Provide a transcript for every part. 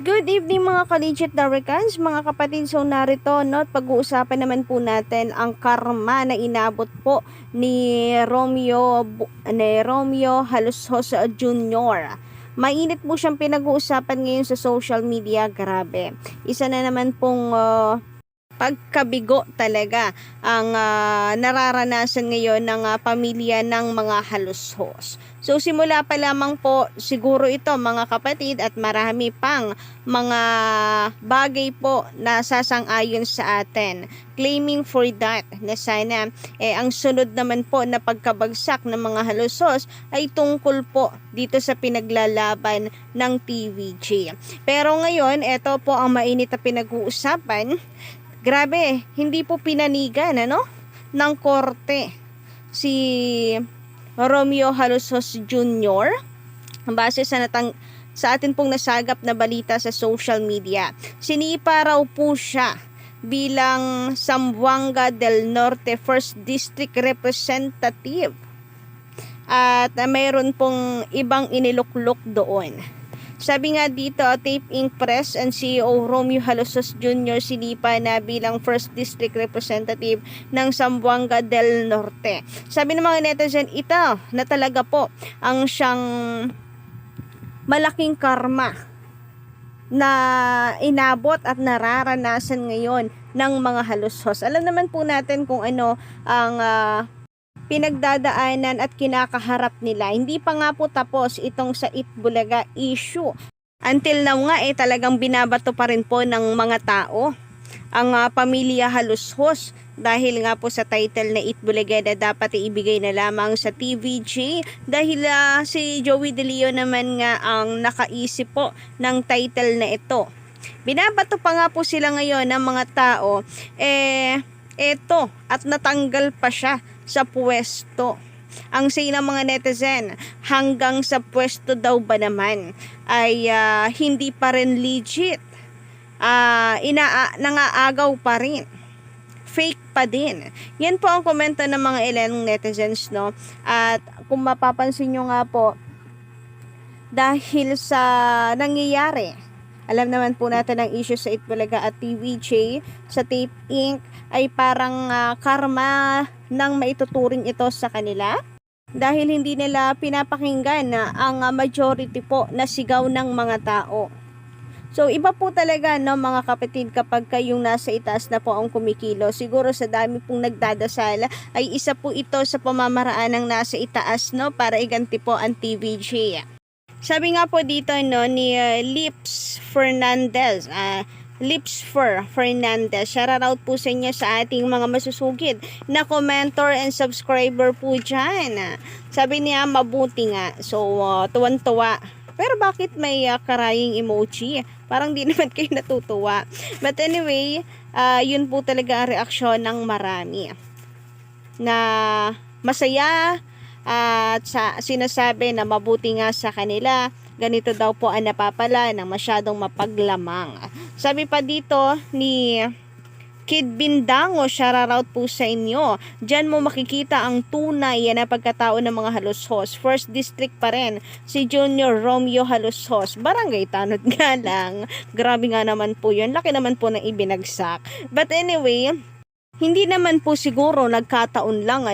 Good evening mga ka-legit Darikans, mga kapatid. So narito, no, pag-uusapan naman po natin ang karma na inabot po ni Romeo Halushos Jr. Mainit po siyang pinag-uusapan ngayon sa social media, grabe. Isa na naman pong pagkabigo talaga ang nararanasan ngayon ng pamilya ng mga Halushos. So simula pa lamang po siguro ito mga kapatid at marami pang mga bagay po na sasang-ayon sa atin. Claiming for that na sana ang sunod naman po na pagkabagsak ng mga Halushos ay tungkol po dito sa pinaglalaban ng TVJ. Pero ngayon, ito po ang mainit na pinag-uusapan. Grabe, hindi po pinanigan ng korte si Romeo Halushos Jr. base sa atin pong nasagap na balita sa social media. Sinipa raw po siya bilang Zamboanga del Norte 1st District Representative at mayroon pong ibang iniluklok doon. Sabi nga dito, Tape Inc. Press and CEO Romeo Halushos Jr. sinipa na bilang 1st District Representative ng Zamboanga del Norte. Sabi ng mga netizen, ito na talaga po ang siyang malaking karma na inabot at nararanasan ngayon ng mga Halushos. Alam naman po natin kung ano ang pinagdadaanan at kinakaharap nila. Hindi pa nga po tapos itong sa Itbulaga issue. Until now nga talagang binabato pa rin po ng mga tao ang pamilya Halushos dahil nga po sa title na Itbulaga na dapat ibigay na lamang sa TVJ dahil si Joey De Leo naman nga ang nakaisip po ng title na ito. Binabato pa nga po sila ngayon ng mga tao eto at natanggal pa siya sa pwesto. Ang say ng mga netizen, hanggang sa pwesto daw ba naman ay hindi pa rin legit. Nangaagaw pa rin. Fake pa din. Yan po ang komento ng mga ilang netizens, no? At kung mapapansin nyo nga po, dahil sa nangyayari, alam naman po natin ang issue sa Itbulaga at TVJ, sa Tape Inc. ay parang karma nang maituturing ito sa kanila dahil hindi nila pinapakinggan ang majority po na sigaw ng mga tao. So iba po talaga mga kapatid kapag kayong nasa itaas na po ang kumikilo. Siguro sa dami pong nagdadasal ay isa po ito sa pamamaraan ng nasa itaas para iganti po ang TVJ. Sabi nga po dito ni Lips Fernandez, shoutout po sa inyo sa ating mga masusugid na commenter and subscriber po dyan. Sabi niya mabuti nga. So tuwan-tuwa. Pero bakit may karaying emoji? Parang di naman kayo natutuwa. But anyway, yun po talaga ang reaksyon ng marami na masaya at sinasabi na mabuti nga sa kanila. Ganito daw po ang napapala ng masyadong mapaglamang. Sabi pa dito ni Kid Bindango, shoutout po sa inyo. Diyan mo makikita ang tunay na pagkatao ng mga Halushos. 1st District pa rin, si Junior Romeo Halushos. Barangay Tanod nga lang. Grabe nga naman po yun. Laki naman po ng ibinagsak. But anyway, hindi naman po siguro nagkataon lang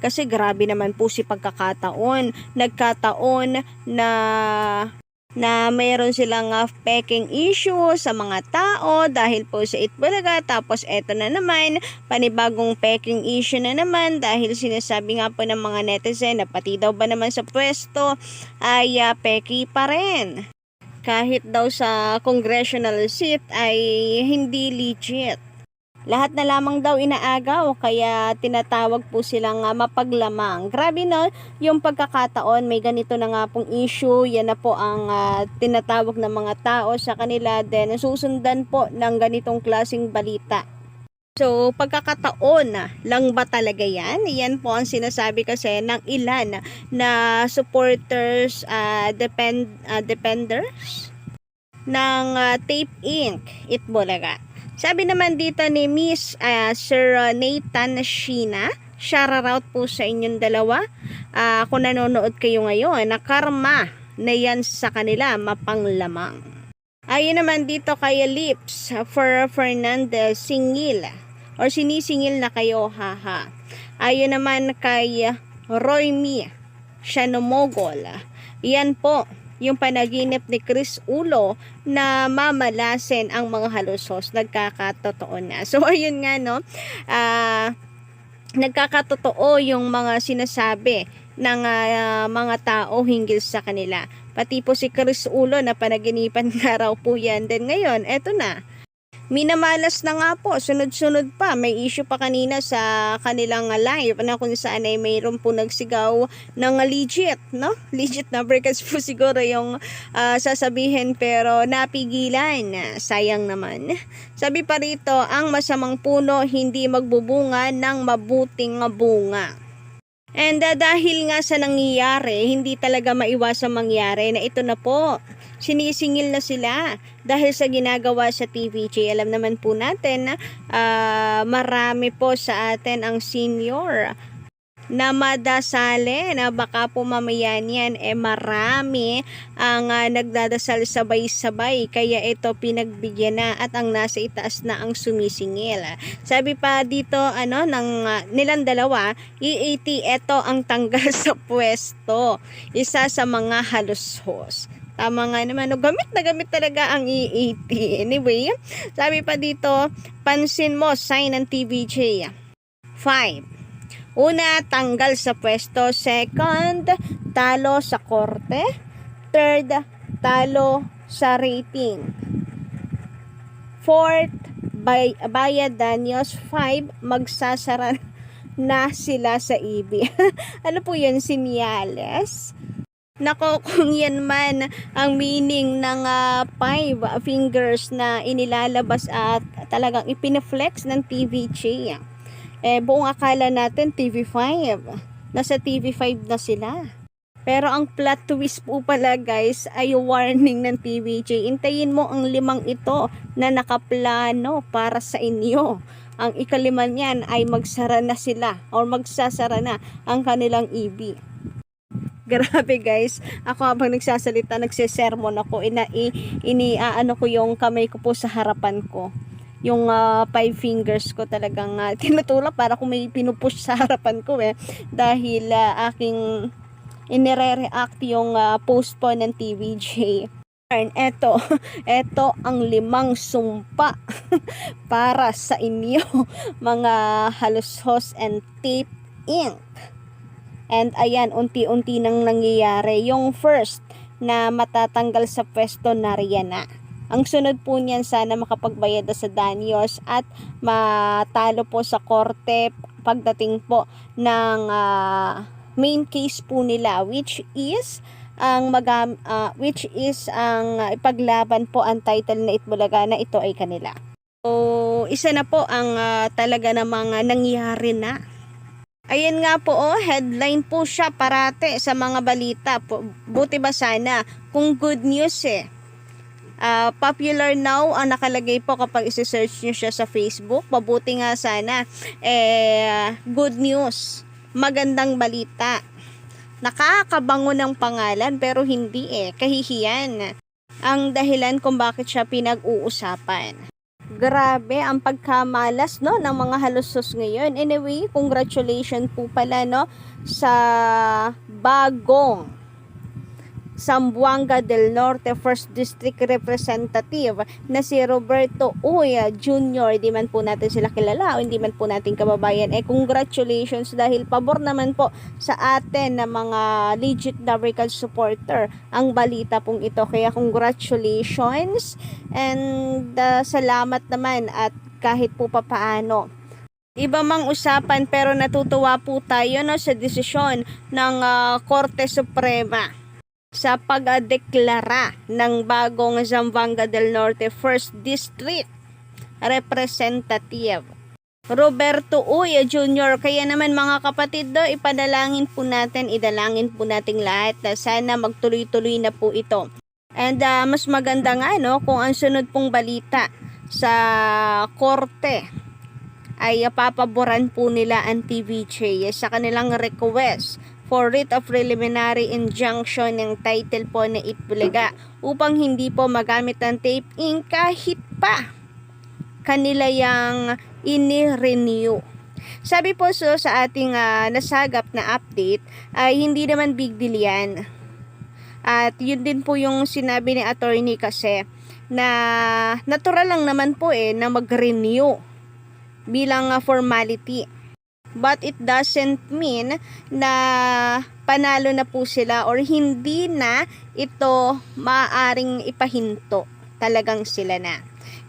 kasi grabe naman po si pagkakataon. Nagkataon na mayroon silang peking issue sa mga tao dahil po sa Itbulaga. Tapos eto na naman, panibagong peking issue na naman dahil sinasabi nga po ng mga netizen na pati daw ba naman sa pwesto ay peki pa rin. Kahit daw sa congressional seat ay hindi legit. Lahat na lamang daw inaagaw kaya tinatawag po silang mapaglamang. Grabe yung pagkakataon, may ganito na nga pong issue, yan na po ang tinatawag ng mga tao sa kanila, then susundan po ng ganitong klaseng balita. So, pagkakataon lang ba talaga yan? Yan po ang sinasabi kasi ng ilan na supporters, defenders ng Tape Inc. Itbulaga. Sabi naman dito ni Miss Sir Nathan Sheena, shoutout po sa inyong dalawa. Kung nanonood kayo ngayon, na karma na yan sa kanila mapanglamang. Ayon naman dito kay Lips for Fernandez, singil or sinisingil na kayo, haha. Ayon naman kay Roy Mi Sianomogol, yan po yung panaginip ni Chris Ulo na mamalasin ang mga halusos. Nagkakatotoo na. So ayun nga, no, nagkakatotoo yung mga sinasabi ng mga tao hinggil sa kanila. Pati po si Chris Ulo na panaginipan nga raw po yan. Then ngayon, eto na. Minamalas na nga po, sunod-sunod pa. May issue pa kanina sa kanilang live na kung saan ay mayroon po nagsigaw ng legit, no? Legit na breakers po siguro yung sasabihin, pero napigilan. Sayang naman. Sabi pa rito, ang masamang puno hindi magbubunga ng mabuting bunga. And dahil nga sa nangyayari, hindi talaga maiwasang mangyari na ito na po, sinisingil na sila dahil sa ginagawa sa TVJ. Alam naman po natin na marami po sa atin ang senior na madasali na baka po mamaya niyan marami ang nagdadasal sabay-sabay, kaya ito pinagbigyan na at ang nasa itaas na ang sumisingil. Sabi pa dito ng nilang dalawa, EAT ito ang tanggal sa pwesto, isa sa mga halushos. Tama nga naman, gamit na gamit talaga ang EAT. Anyway, sabi pa dito, pansin mo sign ng TVJ. 5. Una, tanggal sa pwesto. Second, talo sa korte. Third, talo sa rating. Fourth, bayad danyos. 5, magsasara na sila sa EB. Ano po yun? Sinyales? Nako, kung yan man ang meaning ng 5 fingers na inilalabas at talagang ipineflex ng TVJ. Buong akala natin TV5. Nasa TV5 na sila. Pero ang plot twist po pala guys ay warning ng TVJ. Intayin mo ang 5 ito na nakaplano para sa inyo. Ang ika-5 niyan ay magsara na sila or magsasara na ang kanilang EB. Grabe guys, ako habang nagsasalita, nagsesermon ako, ano ko yung kamay ko po sa harapan ko. Yung 5 fingers ko talagang tinutulak para kung may pinupush sa harapan ko dahil aking inire-react yung post po ng TVJ. Eto ang 5 sumpa para sa inyo mga halushos and tape ink. And ayan, unti-unti nang nangyayari. Yung first na matatanggal sa pwesto, nariyan na. Ang sunod po niyan, sana makapagbayad na sa danyos at matalo po sa korte pagdating po ng main case po nila, which is ang ipaglaban po ang title na Itbulaga na ito ay kanila. So, isa na po ang talaga namang nangyari na. Ayan nga po, headline po siya parate sa mga balita. Buti ba sana kung good news popular now ang nakalagay po kapag isi-search nyo siya sa Facebook. Mabuti nga sana good news, magandang balita. Nakakabango ng pangalan pero hindi kahihiyan ang dahilan kung bakit siya pinag-uusapan. Grabe ang pagkamalas ng mga halusos ngayon. Anyway, congratulations po pala sa bagong Zamboanga del Norte 1st District Representative na si Roberto Uy Jr. Di man po natin sila kilala o hindi man po natin kababayan. Congratulations dahil pabor naman po sa atin na mga legit Dabrical supporter ang balita pong ito. Kaya congratulations and salamat naman at kahit po papaano. Iba mang usapan pero natutuwa po tayo sa desisyon ng Korte Suprema sa pagdeklara ng bagong Zamboanga del Norte 1st District Representative Roberto Uy Jr. Kaya naman mga kapatid, idalangin po nating lahat na sana magtuloy-tuloy na po ito. And mas maganda nga kung ang sunod pong balita sa korte ay papaboran po nila ang TVJ sa kanilang request for writ of preliminary injunction ng title po na Itbulaga upang hindi po magamit ng tape ink kahit pa kanila yang ini-renew. Sabi po sa ating nasagap na update ay hindi naman big deal yan. At yun din po yung sinabi ni attorney kasi na natural lang naman po na mag-renew bilang formality. But it doesn't mean na panalo na po sila or hindi na ito maaaring ipahinto. Talagang sila na.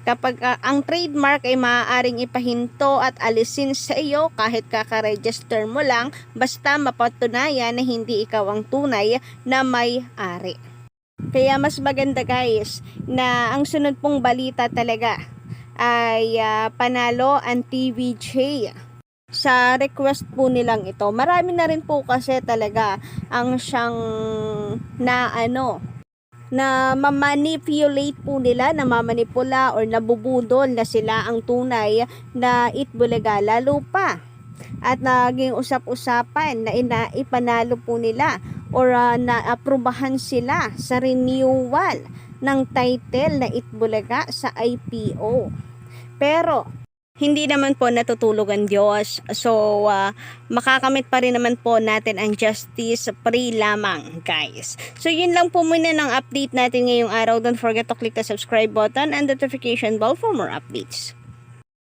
Kapag ang trademark ay maaaring ipahinto at alisin sa iyo kahit kaka-register mo lang basta mapatunayan na hindi ikaw ang tunay na may-ari. Kaya mas maganda guys na ang sunod pong balita talaga ay panalo ang TVJ sa request po nilang ito. Marami na rin po kasi talaga ang siyang na mamanipulate po nila, na mamanipula or nabubudol na sila ang tunay na Itbulaga, lalo pa at naging usap-usapan na ipanalo po nila or naaprubahan sila sa renewal ng title na Itbulaga sa IPO. Pero hindi naman po natutulog ang Diyos. So, makakamit pa rin naman po natin ang justice free lamang, guys. So, yun lang po muna ng update natin ngayong araw. Don't forget to click the subscribe button and notification bell for more updates.